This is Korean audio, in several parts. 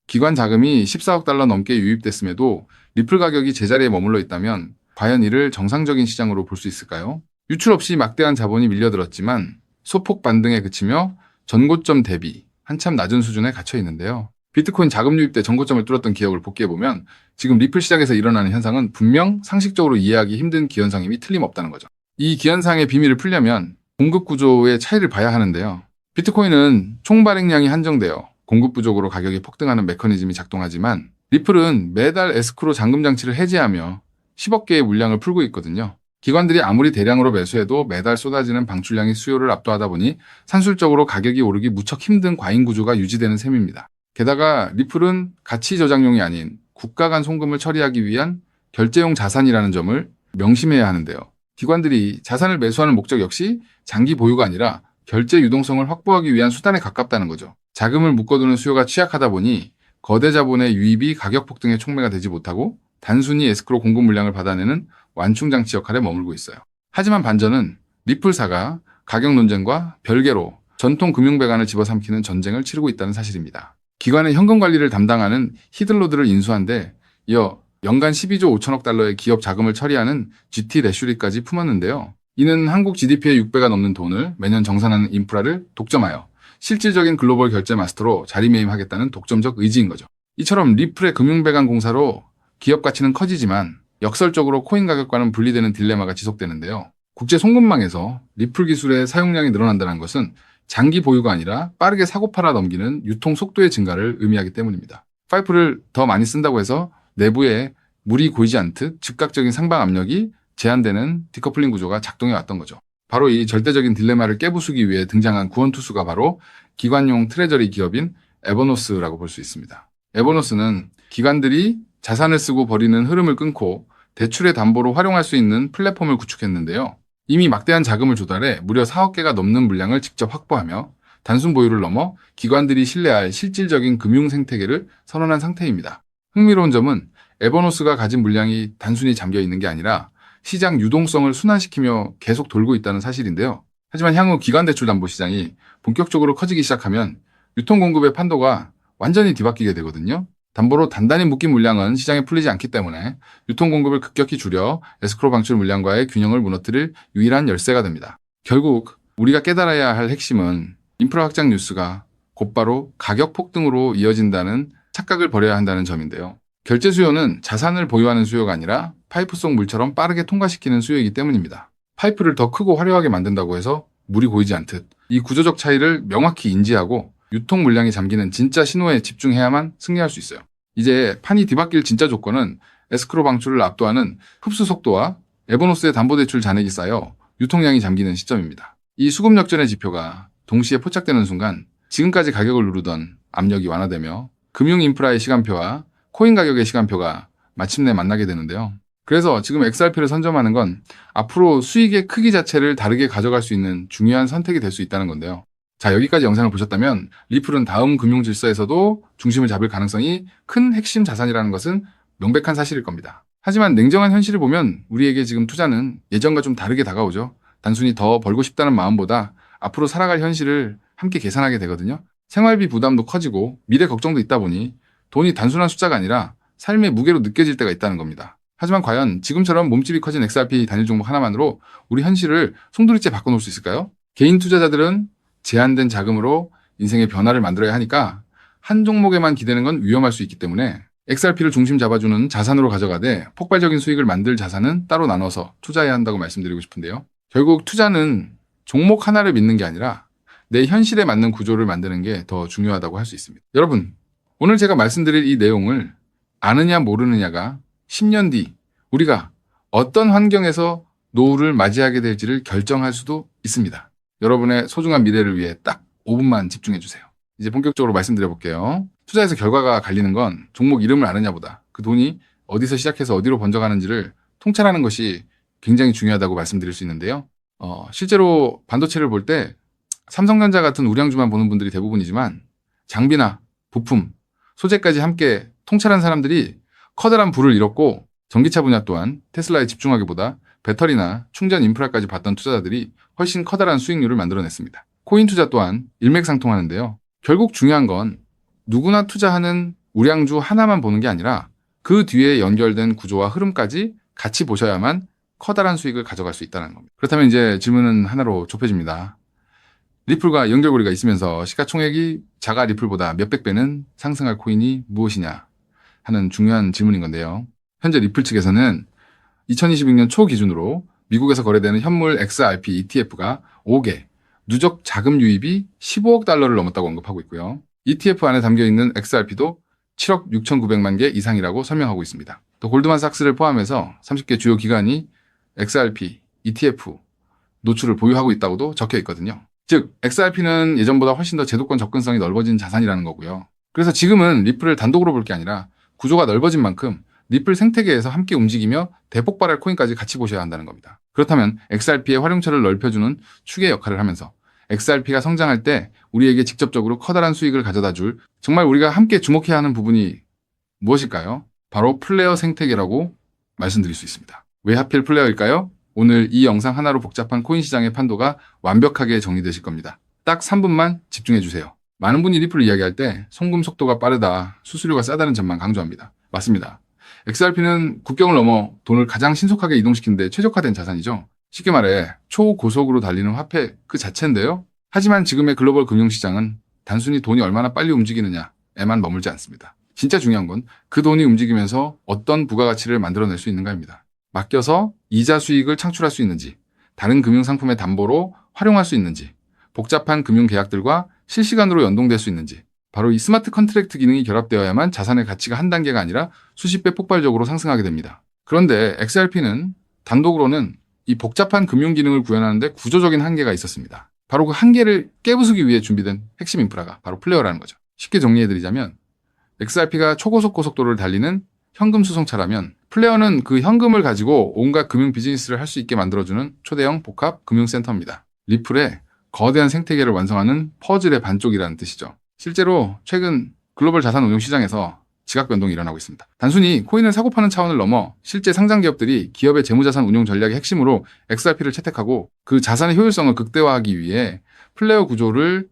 기관 자금이 14억 달러 넘게 유입됐음에도 리플 가격이 제자리에 머물러 있다면 과연 이를 정상적인 시장으로 볼 수 있을까요? 유출 없이 막대한 자본이 밀려들었지만 소폭 반등에 그치며 전고점 대비 한참 낮은 수준에 갇혀 있는데요. 비트코인 자금 유입 때 전고점을 뚫었던 기억을 복기해보면 지금 리플 시장에서 일어나는 현상은 분명 상식적으로 이해하기 힘든 기현상임이 틀림없다는 거죠. 이 기현상의 비밀을 풀려면 공급 구조의 차이를 봐야 하는데요. 비트코인은 총 발행량이 한정되어 공급 부족으로 가격이 폭등하는 메커니즘이 작동하지만 리플은 매달 에스크로 잠금 장치를 해제하며 10억 개의 물량을 풀고 있거든요. 기관들이 아무리 대량으로 매수해도 매달 쏟아지는 방출량이 수요를 압도하다 보니 산술적으로 가격이 오르기 무척 힘든 과잉 구조가 유지되는 셈입니다. 게다가 리플은 가치 저장용이 아닌 국가 간 송금을 처리하기 위한 결제용 자산이라는 점을 명심해야 하는데요. 기관들이 자산을 매수하는 목적 역시 장기 보유가 아니라 결제 유동성을 확보하기 위한 수단에 가깝다는 거죠. 자금을 묶어두는 수요가 취약하다 보니 거대 자본의 유입이 가격 폭등의 촉매가 되지 못하고 단순히 에스크로 공급 물량을 받아내는 완충장치 역할에 머물고 있어요. 하지만 반전은 리플사가 가격 논쟁과 별개로 전통 금융배관을 집어삼키는 전쟁을 치르고 있다는 사실입니다. 기관의 현금 관리를 담당하는 히들로드를 인수한 데 이어 연간 12조 5천억 달러의 기업 자금을 처리하는 GT 레슈리까지 품었는데요. 이는 한국 GDP의 6배가 넘는 돈을 매년 정산하는 인프라를 독점하여 실질적인 글로벌 결제 마스터로 자리매김하겠다는 독점적 의지인 거죠. 이처럼 리플의 금융배관 공사로 기업 가치는 커지지만 역설적으로 코인 가격과는 분리되는 딜레마가 지속되는데요. 국제 송금망에서 리플 기술의 사용량이 늘어난다는 것은 장기 보유가 아니라 빠르게 사고 팔아 넘기는 유통 속도의 증가를 의미하기 때문입니다. 파이프를 더 많이 쓴다고 해서 내부에 물이 고이지 않듯 즉각적인 상방 압력이 제한되는 디커플링 구조가 작동해 왔던 거죠. 바로 이 절대적인 딜레마를 깨부수기 위해 등장한 구원투수가 바로 기관용 트레저리 기업인 에버노스라고 볼 수 있습니다. 에버노스는 기관들이 자산을 쓰고 버리는 흐름을 끊고 대출의 담보로 활용할 수 있는 플랫폼을 구축했는데요. 이미 막대한 자금을 조달해 무려 4억 개가 넘는 물량을 직접 확보하며 단순 보유를 넘어 기관들이 신뢰할 실질적인 금융 생태계를 선언한 상태입니다. 흥미로운 점은 에버노스가 가진 물량이 단순히 잠겨 있는 게 아니라 시장 유동성을 순환시키며 계속 돌고 있다는 사실인데요. 하지만 향후 기관대출담보 시장이 본격적으로 커지기 시작하면 유통공급의 판도가 완전히 뒤바뀌게 되거든요. 담보로 단단히 묶인 물량은 시장에 풀리지 않기 때문에 유통공급을 급격히 줄여 에스크로 방출 물량과의 균형을 무너뜨릴 유일한 열쇠가 됩니다. 결국 우리가 깨달아야 할 핵심은 인프라 확장 뉴스가 곧바로 가격 폭등으로 이어진다는 착각을 버려야 한다는 점인데요. 결제 수요는 자산을 보유하는 수요가 아니라 파이프 속 물처럼 빠르게 통과시키는 수요이기 때문입니다. 파이프를 더 크고 화려하게 만든다고 해서 물이 고이지 않듯 이 구조적 차이를 명확히 인지하고 유통 물량이 잠기는 진짜 신호에 집중해야만 승리할 수 있어요. 이제 판이 뒤바뀔 진짜 조건은 에스크로 방출을 압도하는 흡수 속도와 에버노스의 담보대출 잔액이 쌓여 유통량이 잠기는 시점입니다. 이 수급 역전의 지표가 동시에 포착되는 순간 지금까지 가격을 누르던 압력이 완화되며 금융 인프라의 시간표와 코인 가격의 시간표가 마침내 만나게 되는데요. 그래서 지금 XRP를 선점하는 건 앞으로 수익의 크기 자체를 다르게 가져갈 수 있는 중요한 선택이 될 수 있다는 건데요. 자, 여기까지 영상을 보셨다면 리플은 다음 금융 질서에서도 중심을 잡을 가능성이 큰 핵심 자산이라는 것은 명백한 사실일 겁니다. 하지만 냉정한 현실을 보면 우리에게 지금 투자는 예전과 좀 다르게 다가오죠. 단순히 더 벌고 싶다는 마음보다 앞으로 살아갈 현실을 함께 계산하게 되거든요. 생활비 부담도 커지고 미래 걱정도 있다 보니 돈이 단순한 숫자가 아니라 삶의 무게로 느껴질 때가 있다는 겁니다. 하지만 과연 지금처럼 몸집이 커진 XRP 단일 종목 하나만으로 우리 현실을 송두리째 바꿔놓을 수 있을까요? 개인 투자자들은 제한된 자금으로 인생의 변화를 만들어야 하니까 한 종목에만 기대는 건 위험할 수 있기 때문에 XRP를 중심 잡아주는 자산으로 가져가되 폭발적인 수익을 만들 자산은 따로 나눠서 투자해야 한다고 말씀드리고 싶은데요. 결국 투자는 종목 하나를 믿는 게 아니라 내 현실에 맞는 구조를 만드는 게 더 중요하다고 할 수 있습니다. 여러분, 오늘 제가 말씀드릴 이 내용을 아느냐 모르느냐가 10년 뒤 우리가 어떤 환경에서 노후를 맞이하게 될지를 결정할 수도 있습니다. 여러분의 소중한 미래를 위해 딱 5분만 집중해 주세요. 이제 본격적으로 말씀드려 볼게요. 투자에서 결과가 갈리는 건 종목 이름을 아느냐보다 그 돈이 어디서 시작해서 어디로 번져가는지를 통찰하는 것이 굉장히 중요하다고 말씀드릴 수 있는데요. 실제로 반도체를 볼 때 삼성전자 같은 우량주만 보는 분들이 대부분이지만 장비나 부품, 소재까지 함께 통찰한 사람들이 커다란 부를 잃었고 전기차 분야 또한 테슬라에 집중하기보다 배터리나 충전 인프라까지 봤던 투자자들이 훨씬 커다란 수익률을 만들어냈습니다. 코인 투자 또한 일맥상통하는데요. 결국 중요한 건 누구나 투자하는 우량주 하나만 보는 게 아니라 그 뒤에 연결된 구조와 흐름까지 같이 보셔야만 커다란 수익을 가져갈 수 있다는 겁니다. 그렇다면 이제 질문은 하나로 좁혀집니다. 리플과 연결고리가 있으면서 시가총액이 자가 리플보다 몇백 배는 상승할 코인이 무엇이냐 하는 중요한 질문인 건데요. 현재 리플 측에서는 2026년 초 기준으로 미국에서 거래되는 현물 XRP ETF가 5개, 누적 자금 유입이 15억 달러를 넘었다고 언급하고 있고요. ETF 안에 담겨있는 XRP도 7억 6,900만 개 이상이라고 설명하고 있습니다. 또 골드만삭스를 포함해서 30개 주요 기관이 XRP, ETF 노출을 보유하고 있다고도 적혀 있거든요. 즉, XRP는 예전보다 훨씬 더 제도권 접근성이 넓어진 자산이라는 거고요. 그래서 지금은 리플을 단독으로 볼 게 아니라 구조가 넓어진 만큼 리플 생태계에서 함께 움직이며 대폭발할 코인까지 같이 보셔야 한다는 겁니다. 그렇다면 XRP의 활용처를 넓혀주는 축의 역할을 하면서 XRP가 성장할 때 우리에게 직접적으로 커다란 수익을 가져다 줄 정말 우리가 함께 주목해야 하는 부분이 무엇일까요? 바로 플레이어 생태계라고 말씀드릴 수 있습니다. 왜 하필 플레이어일까요? 오늘 이 영상 하나로 복잡한 코인 시장의 판도가 완벽하게 정리되실 겁니다. 딱 3분만 집중해 주세요. 많은 분이 리플을 이야기할 때 송금 속도가 빠르다, 수수료가 싸다는 점만 강조합니다. 맞습니다. XRP는 국경을 넘어 돈을 가장 신속하게 이동시키는 데 최적화된 자산이죠. 쉽게 말해 초고속으로 달리는 화폐 그 자체인데요. 하지만 지금의 글로벌 금융시장은 단순히 돈이 얼마나 빨리 움직이느냐에만 머물지 않습니다. 진짜 중요한 건 그 돈이 움직이면서 어떤 부가가치를 만들어낼 수 있는가입니다. 맡겨서 이자 수익을 창출할 수 있는지, 다른 금융상품의 담보로 활용할 수 있는지, 복잡한 금융계약들과 실시간으로 연동될 수 있는지, 바로 이 스마트 컨트랙트 기능이 결합되어야만 자산의 가치가 한 단계가 아니라 수십 배 폭발적으로 상승하게 됩니다. 그런데 XRP는 단독으로는 이 복잡한 금융 기능을 구현하는데 구조적인 한계가 있었습니다. 바로 그 한계를 깨부수기 위해 준비된 핵심 인프라가 바로 플레이어라는 거죠. 쉽게 정리해드리자면 XRP가 초고속 고속도로를 달리는 현금 수송차라면 플레이어는 그 현금을 가지고 온갖 금융 비즈니스를 할 수 있게 만들어주는 초대형 복합 금융센터입니다. 리플의 거대한 생태계를 완성하는 퍼즐의 반쪽이라는 뜻이죠. 실제로 최근 글로벌 자산 운용 시장에서 지각 변동이 일어나고 있습니다. 단순히 코인을 사고 파는 차원을 넘어 실제 상장 기업들이 기업의 재무자산 운용 전략의 핵심으로 XRP를 채택하고 그 자산의 효율성을 극대화하기 위해 플레이어 구조를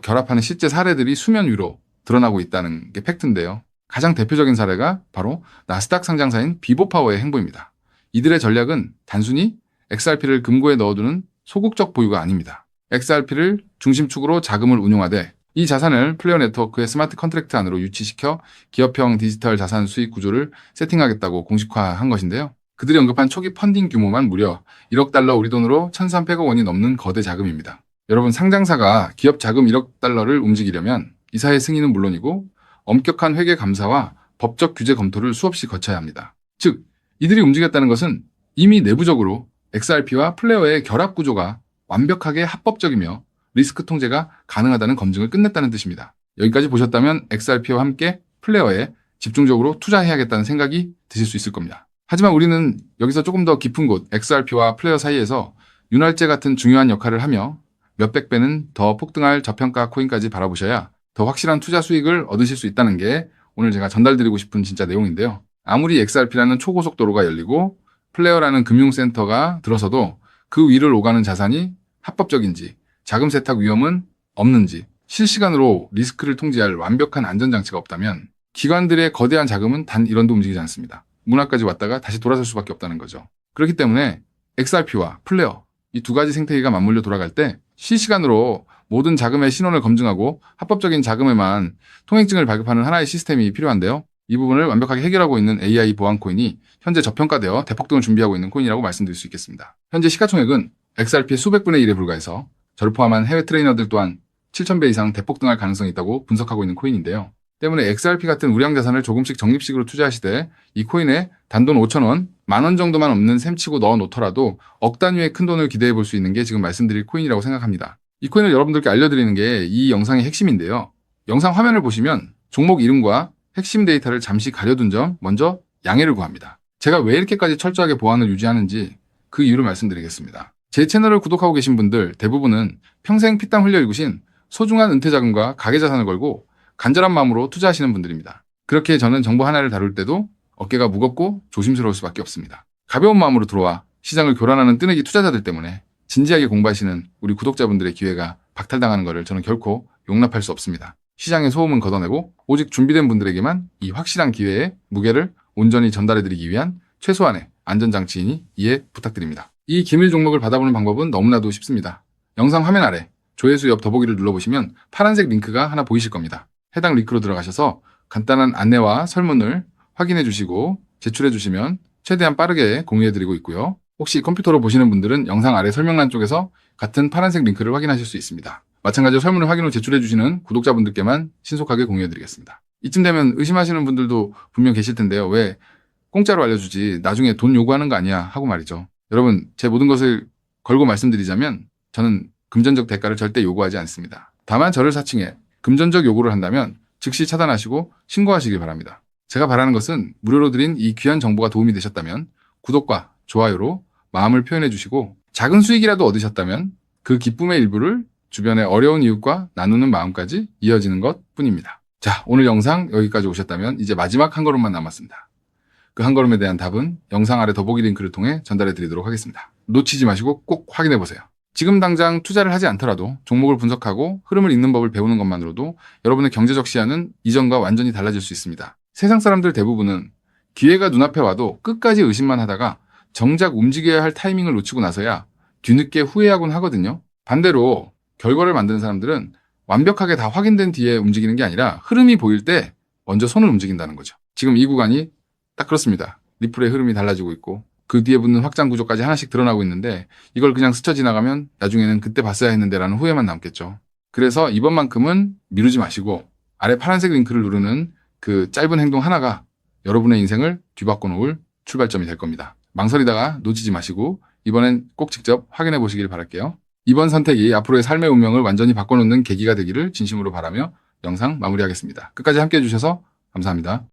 결합하는 실제 사례들이 수면 위로 드러나고 있다는 게 팩트인데요. 가장 대표적인 사례가 바로 나스닥 상장사인 비보파워의 행보입니다. 이들의 전략은 단순히 XRP를 금고에 넣어두는 소극적 보유가 아닙니다. XRP를 중심축으로 자금을 운용하되 이 자산을 플레이어 네트워크의 스마트 컨트랙트 안으로 유치시켜 기업형 디지털 자산 수익 구조를 세팅하겠다고 공식화한 것인데요. 그들이 언급한 초기 펀딩 규모만 무려 1억 달러 우리 돈으로 1,300억 원이 넘는 거대 자금입니다. 여러분, 상장사가 기업 자금 1억 달러를 움직이려면 이사의 승인은 물론이고 엄격한 회계 감사와 법적 규제 검토를 수없이 거쳐야 합니다. 즉, 이들이 움직였다는 것은 이미 내부적으로 XRP와 플레이어의 결합 구조가 완벽하게 합법적이며 리스크 통제가 가능하다는 검증을 끝냈다는 뜻입니다. 여기까지 보셨다면 XRP와 함께 플레이어에 집중적으로 투자해야겠다는 생각이 드실 수 있을 겁니다. 하지만 우리는 여기서 조금 더 깊은 곳 XRP와 플레이어 사이에서 윤활제 같은 중요한 역할을 하며 몇백 배는 더 폭등할 저평가 코인까지 바라보셔야 더 확실한 투자 수익을 얻으실 수 있다는 게 오늘 제가 전달드리고 싶은 진짜 내용인데요. 아무리 XRP라는 초고속도로가 열리고 플레이어라는 금융센터가 들어서도 그 위를 오가는 자산이 합법적인지, 자금 세탁 위험은 없는지, 실시간으로 리스크를 통제할 완벽한 안전장치가 없다면 기관들의 거대한 자금은 단 1원도 움직이지 않습니다. 문화까지 왔다가 다시 돌아설 수밖에 없다는 거죠. 그렇기 때문에 XRP와 플레이어, 이 두 가지 생태계가 맞물려 돌아갈 때 실시간으로 모든 자금의 신원을 검증하고 합법적인 자금에만 통행증을 발급하는 하나의 시스템이 필요한데요. 이 부분을 완벽하게 해결하고 있는 AI 보안 코인이 현재 저평가되어 대폭등을 준비하고 있는 코인이라고 말씀드릴 수 있겠습니다. 현재 시가총액은 XRP의 수백 분의 1에 불과해서 저를 포함한 해외 트레이너들 또한 7,000배 이상 대폭등할 가능성이 있다고 분석하고 있는 코인인데요. 때문에 XRP 같은 우량 자산을 조금씩 적립식으로 투자하시되 이 코인에 단돈 5,000원, 10,000원 정도만 없는 셈치고 넣어 놓더라도 억 단위의 큰 돈을 기대해 볼 수 있는 게 지금 말씀드릴 코인이라고 생각합니다. 이 코인을 여러분들께 알려드리는 게 이 영상의 핵심인데요. 영상 화면을 보시면 종목 이름과 핵심 데이터를 잠시 가려둔 점 먼저 양해를 구합니다. 제가 왜 이렇게까지 철저하게 보안을 유지하는지 그 이유를 말씀드리겠습니다. 제 채널을 구독하고 계신 분들 대부분은 평생 피땀 흘려 일구신 소중한 은퇴자금과 가계자산을 걸고 간절한 마음으로 투자하시는 분들입니다. 그렇게 저는 정보 하나를 다룰 때도 어깨가 무겁고 조심스러울 수밖에 없습니다. 가벼운 마음으로 들어와 시장을 교란하는 뜨내기 투자자들 때문에 진지하게 공부하시는 우리 구독자분들의 기회가 박탈당하는 것을 저는 결코 용납할 수 없습니다. 시장의 소음은 걷어내고 오직 준비된 분들에게만 이 확실한 기회에 무게를 온전히 전달해드리기 위한 최소한의 안전장치이니 이해 부탁드립니다. 이 기밀 종목을 받아보는 방법은 너무나도 쉽습니다. 영상 화면 아래 조회수 옆 더보기를 눌러보시면 파란색 링크가 하나 보이실 겁니다. 해당 링크로 들어가셔서 간단한 안내와 설문을 확인해 주시고 제출해 주시면 최대한 빠르게 공유해드리고 있고요. 혹시 컴퓨터로 보시는 분들은 영상 아래 설명란 쪽에서 같은 파란색 링크를 확인하실 수 있습니다. 마찬가지로 설문을 확인 후 제출해 주시는 구독자분들께만 신속하게 공유해드리겠습니다. 이쯤 되면 의심하시는 분들도 분명 계실 텐데요. 왜 공짜로 알려주지 나중에 돈 요구하는 거 아니야 하고 말이죠. 여러분, 제 모든 것을 걸고 말씀드리자면 저는 금전적 대가를 절대 요구하지 않습니다. 다만 저를 사칭해 금전적 요구를 한다면 즉시 차단하시고 신고하시길 바랍니다. 제가 바라는 것은 무료로 드린 이 귀한 정보가 도움이 되셨다면 구독과 좋아요로 마음을 표현해 주시고 작은 수익이라도 얻으셨다면 그 기쁨의 일부를 주변의 어려운 이웃과 나누는 마음까지 이어지는 것 뿐입니다. 자, 오늘 영상 여기까지 오셨다면 이제 마지막 한 걸음만 남았습니다. 그 한 걸음에 대한 답은 영상 아래 더보기 링크를 통해 전달해 드리도록 하겠습니다. 놓치지 마시고 꼭 확인해 보세요. 지금 당장 투자를 하지 않더라도 종목을 분석하고 흐름을 읽는 법을 배우는 것만으로도 여러분의 경제적 시야는 이전과 완전히 달라질 수 있습니다. 세상 사람들 대부분은 기회가 눈앞에 와도 끝까지 의심만 하다가 정작 움직여야 할 타이밍을 놓치고 나서야 뒤늦게 후회하곤 하거든요. 반대로 결과를 만드는 사람들은 완벽하게 다 확인된 뒤에 움직이는 게 아니라 흐름이 보일 때 먼저 손을 움직인다는 거죠. 지금 이 구간이 딱 그렇습니다. 리플의 흐름이 달라지고 있고 그 뒤에 붙는 확장 구조까지 하나씩 드러나고 있는데 이걸 그냥 스쳐 지나가면 나중에는 그때 봤어야 했는데 라는 후회만 남겠죠. 그래서 이번만큼은 미루지 마시고 아래 파란색 링크를 누르는 그 짧은 행동 하나가 여러분의 인생을 뒤바꿔 놓을 출발점이 될 겁니다. 망설이다가 놓치지 마시고 이번엔 꼭 직접 확인해 보시길 바랄게요. 이번 선택이 앞으로의 삶의 운명을 완전히 바꿔놓는 계기가 되기를 진심으로 바라며 영상 마무리하겠습니다. 끝까지 함께해 주셔서 감사합니다.